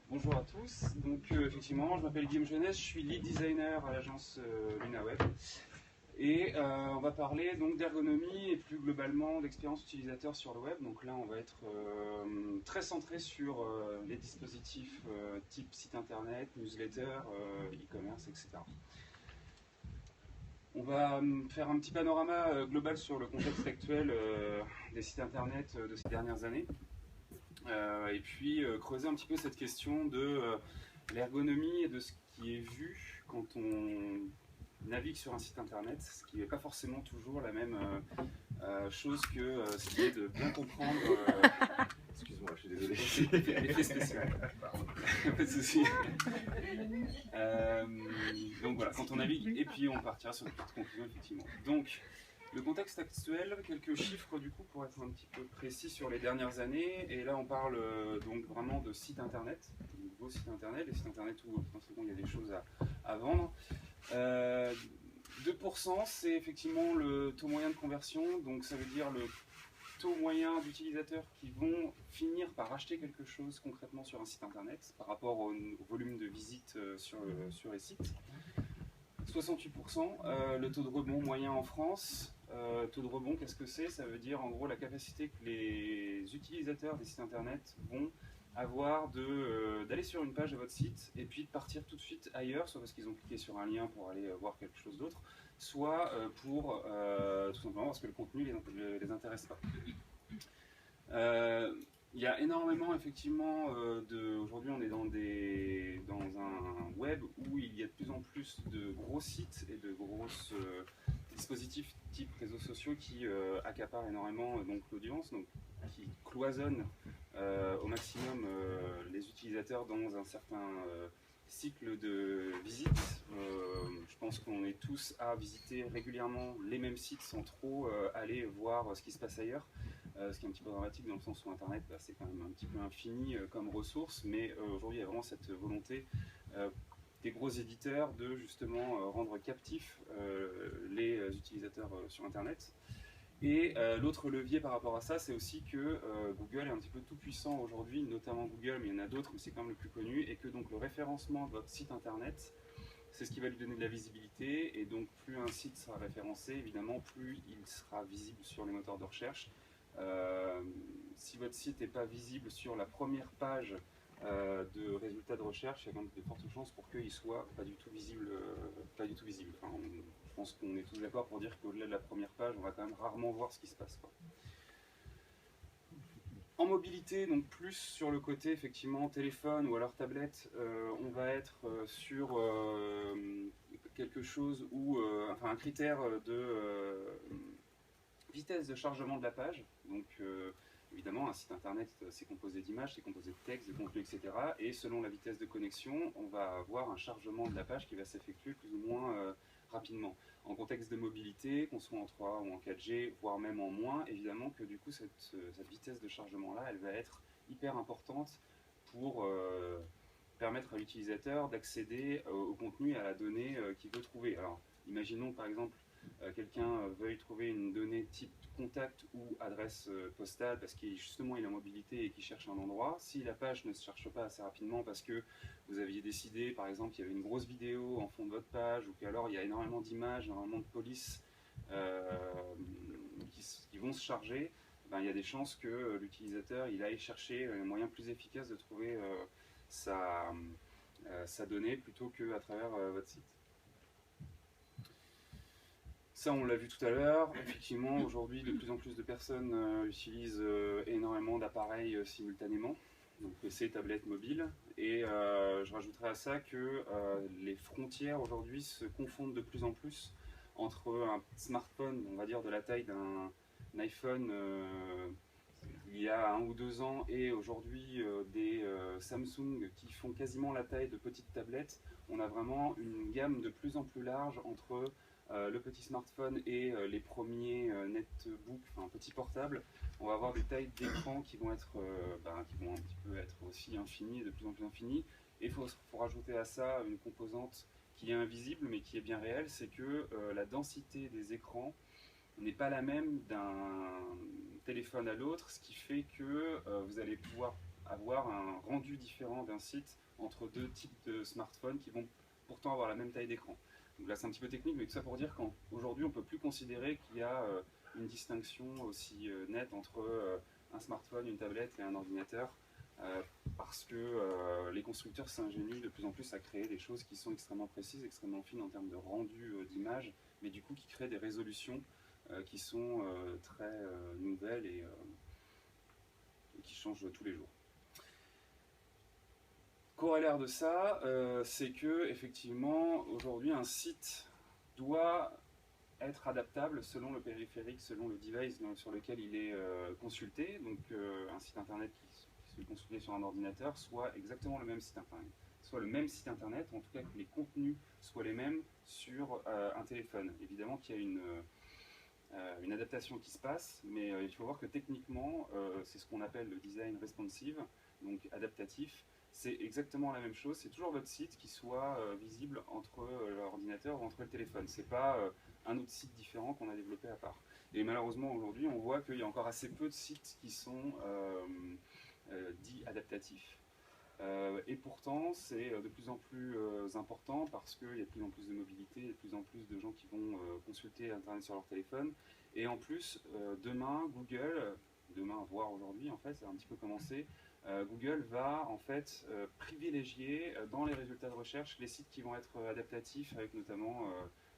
Bonjour à tous. Donc effectivement, je m'appelle Guillaume Jeunesse, je suis lead designer à l'agence LunaWeb. Et on va parler donc d'ergonomie et plus globalement d'expérience utilisateur sur le web. Donc là, on va être très centré sur les dispositifs type site internet, newsletter, e-commerce, etc. On va faire un petit panorama global sur le contexte actuel des sites internet de ces dernières années. Et puis creuser un petit peu cette question de l'ergonomie et de ce qui est vu quand on navigue sur un site internet, ce qui n'est pas forcément toujours la même chose que ce qui est de bien comprendre. Excuse-moi, je suis désolé. Effet spécial. Pas de souci. Donc voilà, quand on navigue, et puis on partira sur une petite conclusion effectivement. Donc, le contexte actuel, quelques chiffres du coup pour être un petit peu précis sur les dernières années. Et là on parle donc vraiment de sites internet, de nouveaux sites internet, des sites internet où potentiellement il y a des choses à vendre. 2% c'est effectivement le taux moyen de conversion, donc ça veut dire le taux moyen d'utilisateurs qui vont finir par acheter quelque chose concrètement sur un site internet par rapport au volume de visites sur les sites. 68%, le taux de rebond moyen en France. Taux de rebond, qu'est-ce que c'est? Ça veut dire en gros la capacité que les utilisateurs des sites internet vont avoir d'aller sur une page de votre site et puis de partir tout de suite ailleurs, soit parce qu'ils ont cliqué sur un lien pour aller voir quelque chose d'autre, soit pour tout simplement parce que le contenu les intéresse pas. Il y a énormément effectivement aujourd'hui on est dans un web où il y a de plus en plus de gros sites et de gros dispositifs type réseaux sociaux qui accaparent énormément donc l'audience, donc qui cloisonnent au maximum les utilisateurs dans un certain cycle de visite. Je pense qu'on est tous à visiter régulièrement les mêmes sites sans trop aller voir ce qui se passe ailleurs. Ce qui est un petit peu dramatique dans le sens où Internet c'est quand même un petit peu infini comme ressource, mais aujourd'hui il y a vraiment cette volonté des gros éditeurs de justement rendre captifs les utilisateurs sur Internet. Et l'autre levier par rapport à ça, c'est aussi que Google est un petit peu tout puissant aujourd'hui, notamment Google, mais il y en a d'autres, mais c'est quand même le plus connu, et que donc le référencement de votre site Internet, c'est ce qui va lui donner de la visibilité, et donc plus un site sera référencé, évidemment, plus il sera visible sur les moteurs de recherche. Si votre site n'est pas visible sur la première page de résultats de recherche, il y a quand même de fortes chances pour qu'il soit pas du tout visible. Enfin, je pense qu'on est tous d'accord pour dire qu'au-delà de la première page, on va quand même rarement voir ce qui se passe, quoi. En mobilité, donc plus sur le côté effectivement téléphone ou alors tablette, on va être sur quelque chose où, enfin un critère de vitesse de chargement de la page. Donc évidemment un site internet c'est composé d'images, c'est composé de texte, de contenu, etc. Et selon la vitesse de connexion, on va avoir un chargement de la page qui va s'effectuer plus ou moins rapidement. En contexte de mobilité, qu'on soit en 3 ou en 4G, voire même en moins, évidemment que du coup cette vitesse de chargement là, elle va être hyper importante pour permettre à l'utilisateur d'accéder au contenu et à la donnée qu'il veut trouver. Alors imaginons par exemple quelqu'un veuille trouver une donnée type contact ou adresse postale parce qu'il justement il est en mobilité et qu'il cherche un endroit. Si la page ne se cherche pas assez rapidement parce que vous aviez décidé par exemple qu'il y avait une grosse vidéo en fond de votre page ou qu'alors il y a énormément d'images, énormément de polices qui vont se charger, ben, il y a des chances que l'utilisateur il aille chercher un moyen plus efficace de trouver sa donnée plutôt qu'à travers votre site. Ça, on l'a vu tout à l'heure. Effectivement, aujourd'hui, de plus en plus de personnes utilisent énormément d'appareils simultanément, donc PC, tablette, mobile. Et je rajouterais à ça que les frontières aujourd'hui se confondent de plus en plus entre un smartphone, on va dire de la taille d'un iPhone il y a 1 ou 2 ans et aujourd'hui des Samsung qui font quasiment la taille de petites tablettes. On a vraiment une gamme de plus en plus large entre le petit smartphone et les premiers netbooks, enfin petits portables. On va avoir des tailles d'écran qui vont être qui vont un petit peu être aussi infinies, de plus en plus infinies. Et il faut rajouter à ça une composante qui est invisible mais qui est bien réelle, c'est que la densité des écrans n'est pas la même d'un téléphone à l'autre, ce qui fait que vous allez pouvoir avoir un rendu différent d'un site entre deux types de smartphones qui vont pourtant avoir la même taille d'écran. Donc là c'est un petit peu technique, mais tout ça pour dire qu'aujourd'hui on ne peut plus considérer qu'il y a une distinction aussi nette entre un smartphone, une tablette et un ordinateur, parce que les constructeurs s'ingénient de plus en plus à créer des choses qui sont extrêmement précises, extrêmement fines en termes de rendu d'image, mais du coup qui créent des résolutions qui sont très nouvelles et qui changent tous les jours. Corollaire de ça, c'est que effectivement aujourd'hui un site doit être adaptable selon le périphérique, selon le device sur lequel il est consulté. Donc un site internet qui est consulté sur un ordinateur soit exactement le même site internet, soit le même site internet, en tout cas que les contenus soient les mêmes sur un téléphone. Évidemment qu'il y a une adaptation qui se passe, mais il faut voir que techniquement, c'est ce qu'on appelle le design responsive, donc adaptatif. C'est exactement la même chose, c'est toujours votre site qui soit visible entre l'ordinateur ou entre le téléphone. C'est pas un autre site différent qu'on a développé à part. Et malheureusement aujourd'hui, on voit qu'il y a encore assez peu de sites qui sont dits adaptatifs. Et pourtant, c'est de plus en plus important parce qu'il y a de plus en plus de mobilité, il y a de plus en plus de gens qui vont consulter Internet sur leur téléphone. Et en plus, demain, Google, demain, voire aujourd'hui, en fait, ça va un petit peu commencer, Google va en fait privilégier dans les résultats de recherche les sites qui vont être adaptatifs, avec notamment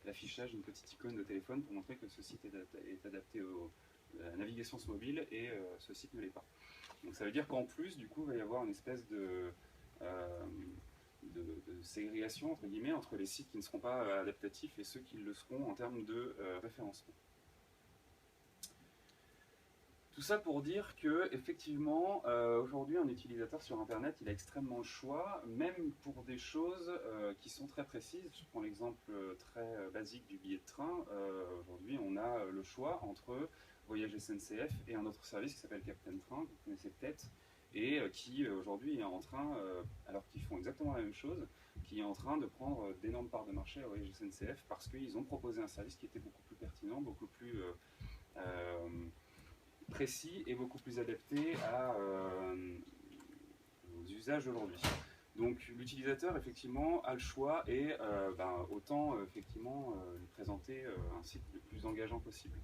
l'affichage d'une petite icône de téléphone pour montrer que ce site est adapté à la navigation sur mobile et ce site ne l'est pas. Donc ça veut dire qu'en plus, du coup, il va y avoir une espèce de ségrégation entre guillemets entre les sites qui ne seront pas adaptatifs et ceux qui le seront en termes de référencement. Tout ça pour dire que effectivement, aujourd'hui, un utilisateur sur Internet, il a extrêmement le choix, même pour des choses qui sont très précises. Je prends l'exemple très basique du billet de train. Aujourd'hui, on a le choix entre Voyage SNCF et un autre service qui s'appelle Captain Train, que vous connaissez peut-être, et qui aujourd'hui est en train, alors qu'ils font exactement la même chose, qui est en train de prendre d'énormes parts de marché à Voyage SNCF parce qu'ils ont proposé un service qui était beaucoup plus pertinent, beaucoup plus précis et beaucoup plus adapté aux usages d'aujourd'hui. Donc l'utilisateur effectivement a le choix et autant effectivement lui présenter un site le plus engageant possible.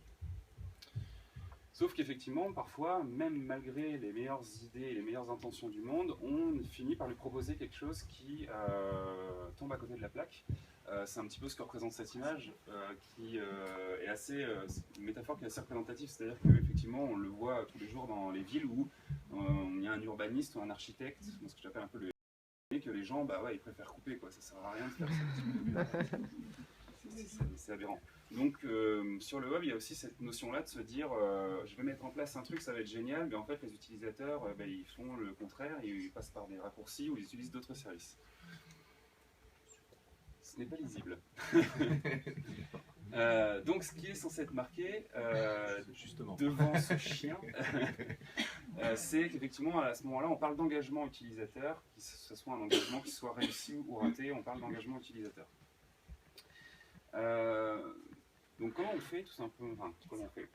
Sauf qu'effectivement, parfois, même malgré les meilleures idées et les meilleures intentions du monde, on finit par lui proposer quelque chose qui tombe à côté de la plaque. C'est un petit peu ce que représente cette image, qui est assez, une métaphore qui est assez représentative, c'est-à-dire qu'effectivement, on le voit tous les jours dans les villes où il y a un urbaniste ou un architecte, ce que j'appelle un peu le que les gens, ils préfèrent couper, quoi. Ça sert à rien de faire ça. C'est aberrant. Donc sur le web, il y a aussi cette notion-là de se dire je vais mettre en place un truc, ça va être génial, mais en fait les utilisateurs, ils font le contraire, ils passent par des raccourcis ou ils utilisent d'autres services. Ce n'est pas lisible. Donc ce qui est censé être marqué devant ce chien, c'est qu'effectivement à ce moment-là, on parle d'engagement utilisateur, que ce soit un engagement qui soit réussi ou raté, on parle d'engagement utilisateur. Donc comment on fait tout simplement, comment on fait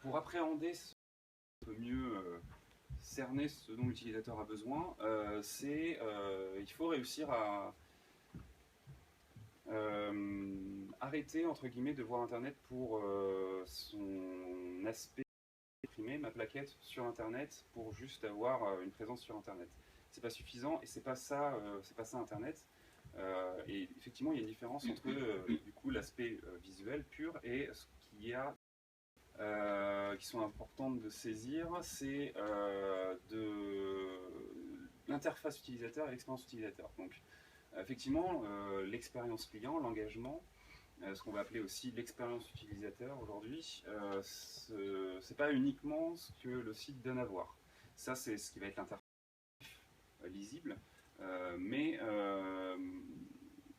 pour appréhender un peu mieux cerner ce dont l'utilisateur a besoin, il faut réussir à arrêter entre guillemets de voir Internet pour son aspect exprimé, ma plaquette sur Internet pour juste avoir une présence sur Internet. C'est pas suffisant et c'est pas ça Internet. Et effectivement, il y a une différence entre du coup l'aspect visuel pur et ce qu'il y a qui sont importantes de saisir, c'est l'interface utilisateur et l'expérience utilisateur. Donc, effectivement, l'expérience client, l'engagement, ce qu'on va appeler aussi l'expérience utilisateur aujourd'hui, c'est pas uniquement ce que le site donne à voir. Ça, c'est ce qui va être l'interface lisible, mais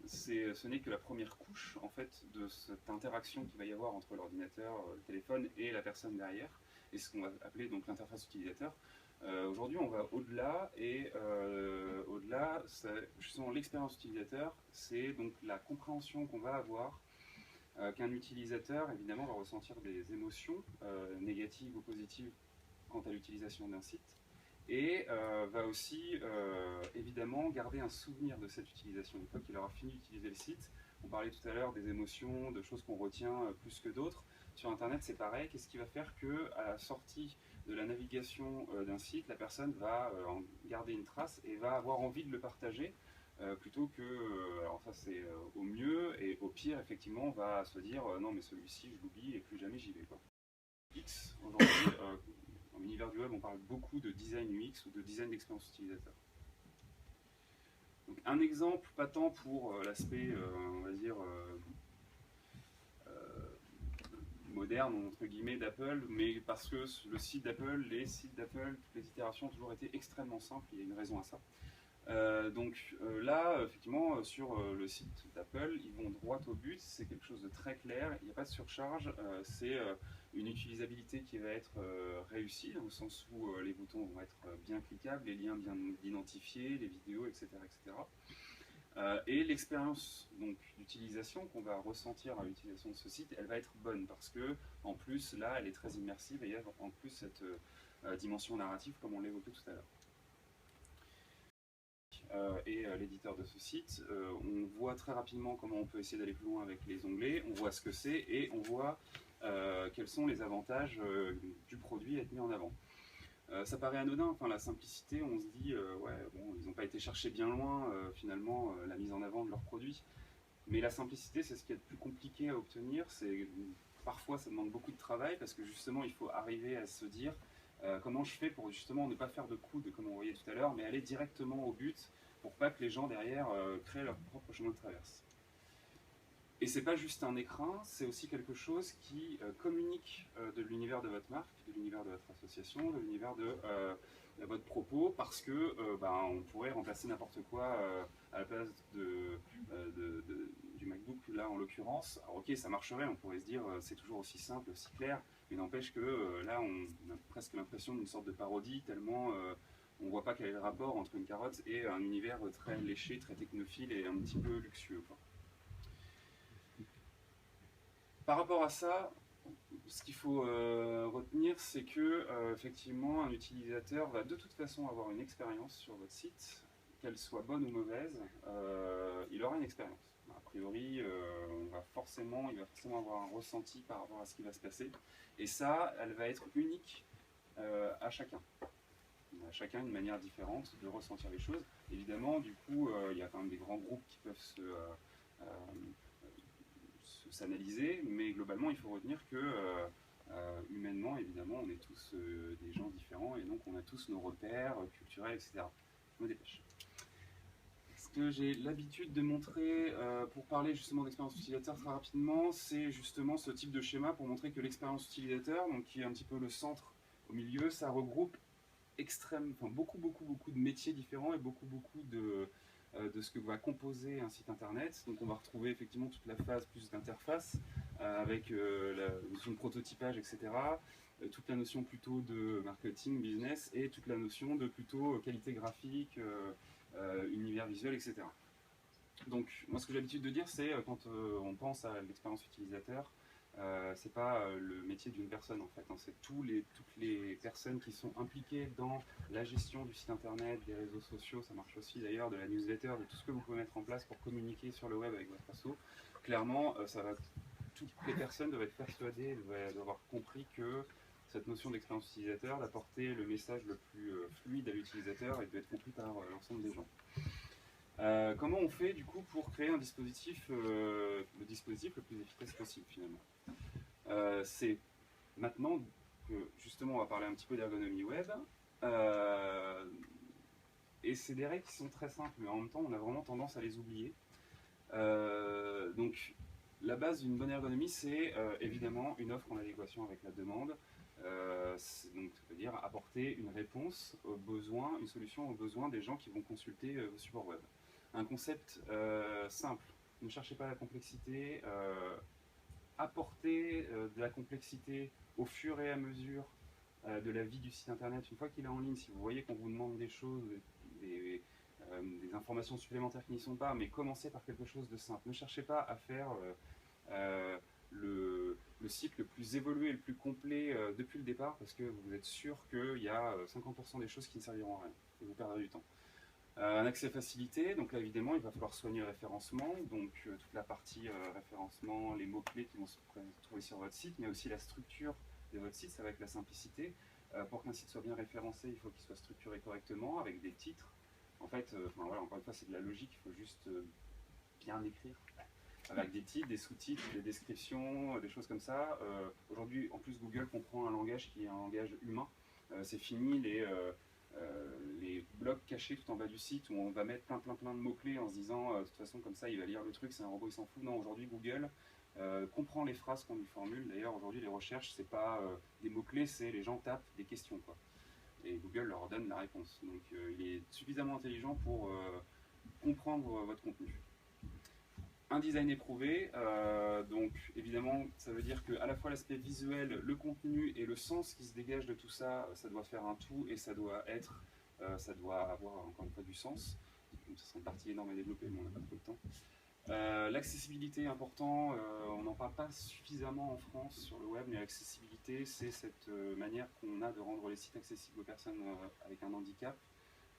ce n'est que la première couche en fait de cette interaction qu'il va y avoir entre l'ordinateur, le téléphone et la personne derrière, et ce qu'on va appeler donc l'interface utilisateur. Aujourd'hui, on va au-delà, et au-delà, justement, l'expérience utilisateur, c'est donc la compréhension qu'on va avoir qu'un utilisateur, évidemment, va ressentir des émotions négatives ou positives quant à l'utilisation d'un site, et va aussi évidemment garder un souvenir de cette utilisation. Une fois qu'il aura fini d'utiliser le site, on parlait tout à l'heure des émotions, de choses qu'on retient plus que d'autres. Sur Internet, c'est pareil. Qu'est-ce qui va faire que, à la sortie de la navigation d'un site, la personne va en garder une trace et va avoir envie de le partager plutôt que, alors ça c'est au mieux, et au pire, effectivement, on va se dire non, mais celui-ci, je l'oublie et plus jamais j'y vais, quoi. X, aujourd'hui, dans l'univers du web, on parle beaucoup de design UX ou de design d'expérience utilisateur. Donc, un exemple, pas tant pour l'aspect, on va dire, moderne, entre guillemets, d'Apple, mais parce que le site d'Apple, les sites d'Apple, toutes les itérations ont toujours été extrêmement simples, il y a une raison à ça. Là, effectivement, sur le site d'Apple, ils vont droit au but, c'est quelque chose de très clair, il n'y a pas de surcharge, c'est une utilisabilité qui va être réussie, au sens où les boutons vont être bien cliquables, les liens bien identifiés, les vidéos, etc. etc. Et l'expérience d'utilisation qu'on va ressentir à l'utilisation de ce site, elle va être bonne, parce que en plus, là, elle est très immersive, et il y a en plus cette dimension narrative, comme on l'évoquait tout à l'heure. Et l'éditeur de ce site, on voit très rapidement comment on peut essayer d'aller plus loin avec les onglets, on voit ce que c'est et on voit quels sont les avantages du produit à être mis en avant. Ça paraît anodin, enfin la simplicité, on se dit ouais bon, ils n'ont pas été chercher bien loin finalement la mise en avant de leurs produits, mais la simplicité c'est ce qui est le plus compliqué à obtenir, parfois ça demande beaucoup de travail parce que justement il faut arriver à se dire comment je fais pour justement ne pas faire de coude comme on voyait tout à l'heure, mais aller directement au but pour pas que les gens derrière créent leur propre chemin de traverse. Et c'est pas juste un écran, c'est aussi quelque chose qui communique de l'univers de votre marque, de l'univers de votre association, de l'univers de votre propos, parce que on pourrait remplacer n'importe quoi à la place du MacBook, là en l'occurrence. Alors ok, ça marcherait, on pourrait se dire c'est toujours aussi simple, aussi clair, mais n'empêche que là on a presque l'impression d'une sorte de parodie, tellement on voit pas quel est le rapport entre une carotte et un univers très léché, très technophile et un petit peu luxueux, quoi. Par rapport à ça, ce qu'il faut retenir, c'est que effectivement, un utilisateur va de toute façon avoir une expérience sur votre site, qu'elle soit bonne ou mauvaise, il aura une expérience. A priori, il va forcément avoir un ressenti par rapport à ce qui va se passer, et ça, elle va être unique à chacun. À chacun une manière différente de ressentir les choses. Évidemment, du coup, il y a quand même des grands groupes qui peuvent s'analyser, mais globalement il faut retenir que humainement évidemment on est tous des gens différents et donc on a tous nos repères culturels, etc. Je me dépêche. Ce que j'ai l'habitude de montrer pour parler justement d'expérience utilisateur très rapidement, c'est justement ce type de schéma pour montrer que l'expérience utilisateur, donc qui est un petit peu le centre au milieu, ça regroupe beaucoup de métiers différents et beaucoup de ce que va composer un site internet. Donc on va retrouver effectivement toute la phase plus d'interface avec la notion de prototypage, etc. Toute la notion plutôt de marketing, business et toute la notion de plutôt qualité graphique, univers visuel, etc. Donc moi ce que j'ai l'habitude de dire c'est quand on pense à l'expérience utilisateur, c'est pas le métier d'une personne en fait, hein, c'est toutes les personnes qui sont impliquées dans la gestion du site internet, des réseaux sociaux, ça marche aussi d'ailleurs, de la newsletter, de tout ce que vous pouvez mettre en place pour communiquer sur le web avec votre asso. Clairement, toutes les personnes doivent être persuadées, doivent avoir compris que cette notion d'expérience utilisateur, d'apporter le message le plus fluide à l'utilisateur et doit être compris par l'ensemble des gens. Comment on fait du coup pour créer un dispositif, le dispositif le plus efficace possible finalement? C'est maintenant que justement on va parler un petit peu d'ergonomie web, et c'est des règles qui sont très simples, mais en même temps on a vraiment tendance à les oublier. Donc la base d'une bonne ergonomie, c'est évidemment une offre en adéquation avec la demande. Donc ça veut dire apporter une réponse aux besoins, une solution aux besoins des gens qui vont consulter vos supports web. Un concept simple, ne cherchez pas la complexité, apporter de la complexité au fur et à mesure de la vie du site internet. Une fois qu'il est en ligne, si vous voyez qu'on vous demande des choses, des informations supplémentaires qui n'y sont pas, mais commencez par quelque chose de simple. Ne cherchez pas à faire le site le plus évolué et le plus complet depuis le départ, parce que vous êtes sûr qu'il y a 50% des choses qui ne serviront à rien, et vous perdrez du temps. Un accès facilité, donc là évidemment il va falloir soigner le référencement, donc toute la partie référencement, les mots-clés qui vont se trouver sur votre site, mais aussi la structure de votre site, ça va être la simplicité. Pour qu'un site soit bien référencé, il faut qu'il soit structuré correctement, avec des titres. En fait, voilà, encore une fois c'est de la logique, il faut juste bien écrire, avec des titres, des sous-titres, des descriptions, des choses comme ça. Aujourd'hui, en plus, Google comprend un langage qui est un langage humain. C'est fini les blocs cachés tout en bas du site où on va mettre plein de mots-clés en se disant de toute façon comme ça il va lire le truc, c'est un robot, il s'en fout. Non, aujourd'hui Google comprend les phrases qu'on lui formule. D'ailleurs aujourd'hui les recherches c'est pas des mots-clés, c'est les gens tapent des questions quoi. Et Google leur donne la réponse. Donc il est suffisamment intelligent pour comprendre votre contenu. Un design éprouvé, donc évidemment ça veut dire qu'à la fois l'aspect visuel, le contenu et le sens qui se dégage de tout ça, ça doit faire un tout et ça doit avoir encore une fois du sens. Donc, ça serait une partie énorme à développer mais on n'a pas trop de temps. L'accessibilité est important, on n'en parle pas suffisamment en France sur le web, mais l'accessibilité c'est cette manière qu'on a de rendre les sites accessibles aux personnes avec un handicap.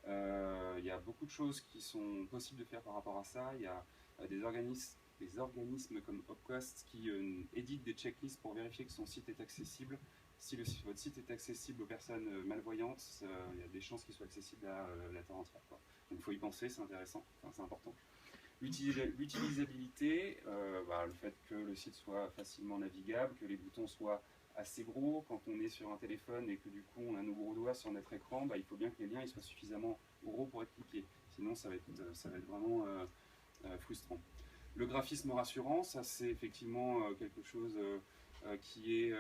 Il y a beaucoup de choses qui sont possibles de faire par rapport à ça. Il y a des organismes comme Opquast qui éditent des checklists pour vérifier que son site est accessible. Si votre site est accessible aux personnes malvoyantes, il y a des chances qu'il soit accessible à la terre entière, quoi. Donc il faut y penser, c'est intéressant, enfin, c'est important. L'utilisabilité, le fait que le site soit facilement navigable, que les boutons soient assez gros. Quand on est sur un téléphone et que du coup on a nos gros doigts sur notre écran, il faut bien que les liens ils soient suffisamment gros pour être cliqués. Sinon ça va être vraiment frustrant. Le graphisme rassurant, ça c'est effectivement quelque chose qui est...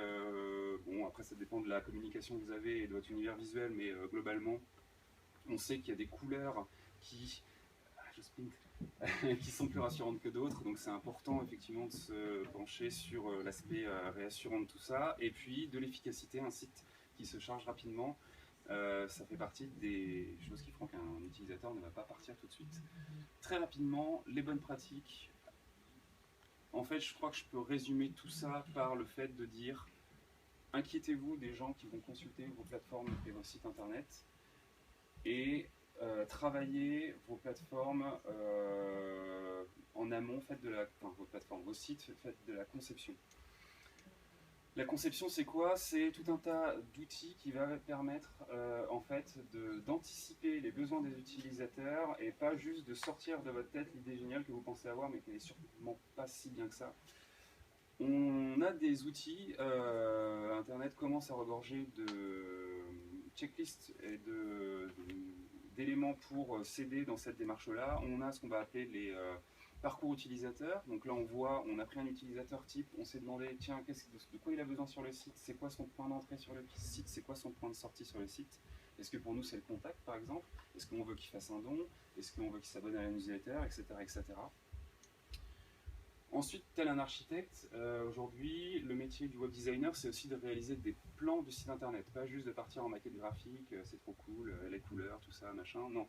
bon, après ça dépend de la communication que vous avez et de votre univers visuel, mais globalement, on sait qu'il y a des couleurs qui sont plus rassurantes que d'autres, donc c'est important effectivement de se pencher sur l'aspect réassurant de tout ça, et puis de l'efficacité, un site qui se charge rapidement. Ça fait partie des choses qui feront qu'un utilisateur ne va pas partir tout de suite. Très rapidement, les bonnes pratiques. En fait, je crois que je peux résumer tout ça par le fait de dire inquiétez-vous des gens qui vont consulter vos plateformes et vos sites internet et travaillez vos plateformes en amont, vos sites, faites de la conception. La conception, c'est quoi? C'est tout un tas d'outils qui va permettre en fait d'anticiper les besoins des utilisateurs et pas juste de sortir de votre tête l'idée géniale que vous pensez avoir mais qui n'est sûrement pas si bien que ça. On a des outils, Internet commence à regorger de checklists et d'éléments pour s'aider dans cette démarche-là. On a ce qu'on va appeler les parcours utilisateurs. Donc là on a pris un utilisateur type, on s'est demandé tiens de quoi il a besoin sur le site, c'est quoi son point d'entrée sur le site, c'est quoi son point de sortie sur le site. Est-ce que pour nous c'est le contact par exemple, est-ce qu'on veut qu'il fasse un don, est-ce qu'on veut qu'il s'abonne à la newsletter, etc. etc. Ensuite, tel un architecte, aujourd'hui, le métier du web designer, c'est aussi de réaliser des plans du site internet, pas juste de partir en maquette graphique, c'est trop cool, les couleurs, tout ça, machin, non.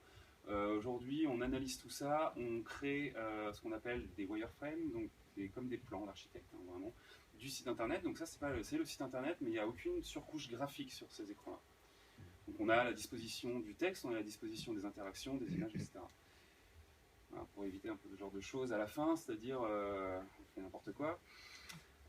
Aujourd'hui, on analyse tout ça, on crée ce qu'on appelle des wireframes, donc comme des plans d'architecte, hein, vraiment, du site internet. Donc ça, c'est le site internet, mais il n'y a aucune surcouche graphique sur ces écrans-là. Donc on a à la disposition du texte, on a à la disposition des interactions, des images, etc. Voilà, pour éviter un peu ce genre de choses à la fin, c'est-à-dire on fait n'importe quoi.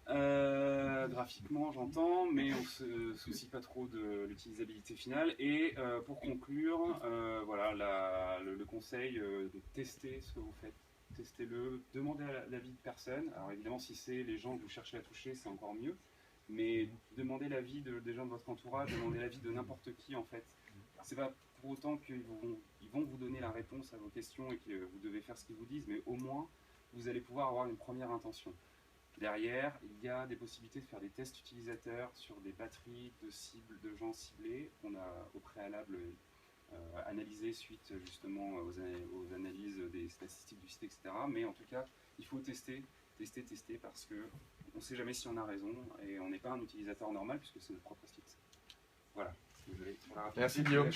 Graphiquement j'entends, mais on se soucie pas trop de l'utilisabilité finale. Et pour conclure, voilà le conseil de tester ce que vous faites. Testez-le, demandez l'avis de personne. Alors évidemment si c'est les gens que vous cherchez à toucher, c'est encore mieux. Mais demandez l'avis des gens de votre entourage, demandez l'avis de n'importe qui en fait. C'est pas pour autant qu'ils vont vous donner la réponse à vos questions et que vous devez faire ce qu'ils vous disent, mais au moins vous allez pouvoir avoir une première intention. Derrière, il y a des possibilités de faire des tests utilisateurs sur des batteries de gens ciblés qu'on a au préalable analysé suite justement aux analyses des statistiques du site, etc. Mais en tout cas, il faut tester parce qu'on ne sait jamais si on a raison et on n'est pas un utilisateur normal puisque c'est notre propre site. Voilà. Désolé. Merci Guillaume.